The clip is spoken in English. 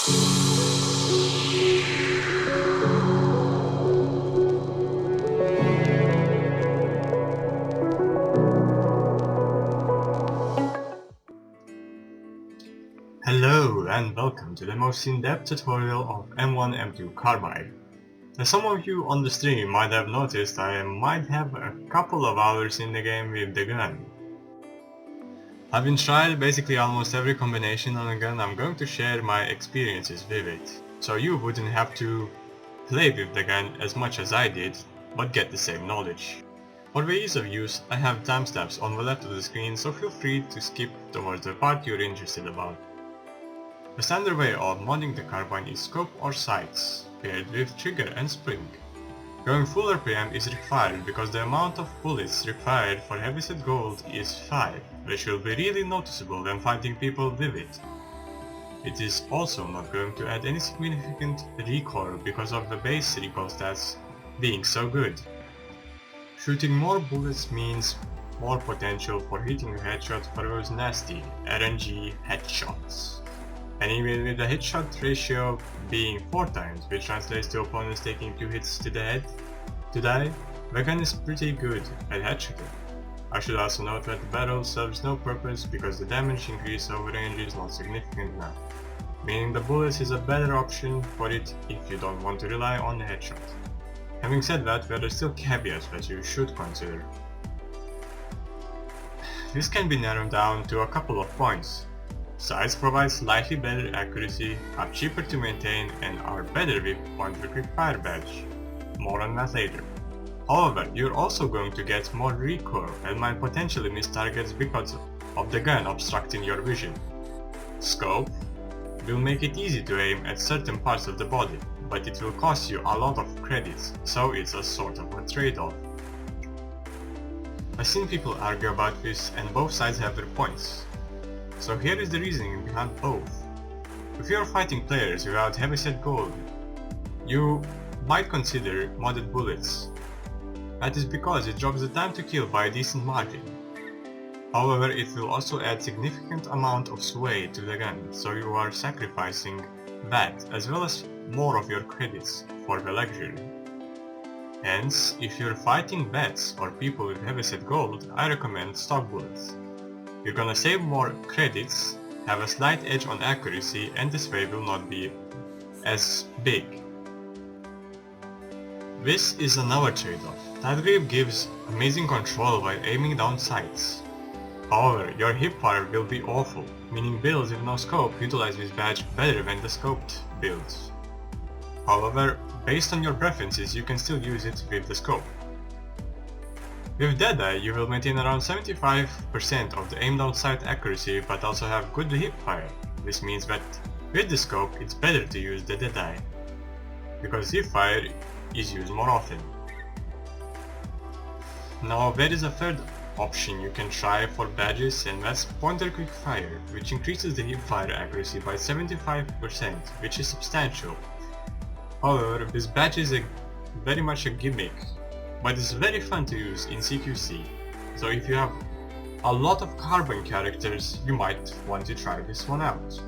Hello and welcome to the most in-depth tutorial of M1-M2 carbine. As some of you on the stream might have noticed, I might have a couple of hours in the game with the gun. Having tried basically almost every combination on a gun, I'm going to share my experiences with it, so you wouldn't have to play with the gun as much as I did, but get the same knowledge. For the ease of use, I have timestamps on the left of the screen, so feel free to skip towards the part you're interested about. The standard way of modding the carbine is scope or sights, paired with trigger and spring. Going full RPM is required because the amount of bullets required for heavyset gold is 5, which will be really noticeable when fighting people with it. It is also not going to add any significant recoil because of the base recoil stats being so good. Shooting more bullets means more potential for hitting a headshot for those nasty HnG headshots. And even with the headshot ratio being 4 times, which translates to opponents taking 2 hits to the head to die, the gun is pretty good at headshotting. I should also note that the barrel serves no purpose because the damage increase over range is not significant enough, meaning the bullets is a better option for it if you don't want to rely on the headshot. Having said that, there are still caveats that you should consider. This can be narrowed down to a couple of points. Sights provide slightly better accuracy, are cheaper to maintain, and are better with point-and-click fire badge. More on that later. However, you're also going to get more recoil and might potentially miss targets because of the gun obstructing your vision. Scope will make it easy to aim at certain parts of the body, but it will cost you a lot of credits, so it's a sort of a trade-off. I've seen people argue about this and both sides have their points. So here is the reasoning behind both. If you are fighting players without heavyset gold, you might consider modded bullets. That is because it drops the time to kill by a decent margin. However, it will also add significant amount of sway to the gun, so you are sacrificing that as well as more of your credits for the luxury. Hence, if you're fighting vets or people with heavyset gold, I recommend stock bullets. You're gonna save more credits, have a slight edge on accuracy, and the sway will not be as big. This is another trade-off. Tight grip gives amazing control while aiming down sights. However, your hipfire will be awful, meaning builds with no scope utilize this badge better than the scoped builds. However, based on your preferences, you can still use it with the scope. With Deadeye, you will maintain around 75% of the aim down sight accuracy but also have good hipfire. This means that with the scope it's better to use the Deadeye, because hipfire is used more often. Now there is a third option you can try for badges, and that's pointer quick fire, which increases the hipfire accuracy by 75%, which is substantial. However, this badge is very much a gimmick, but it's very fun to use in CQC, so if you have a lot of carbine characters, you might want to try this one out.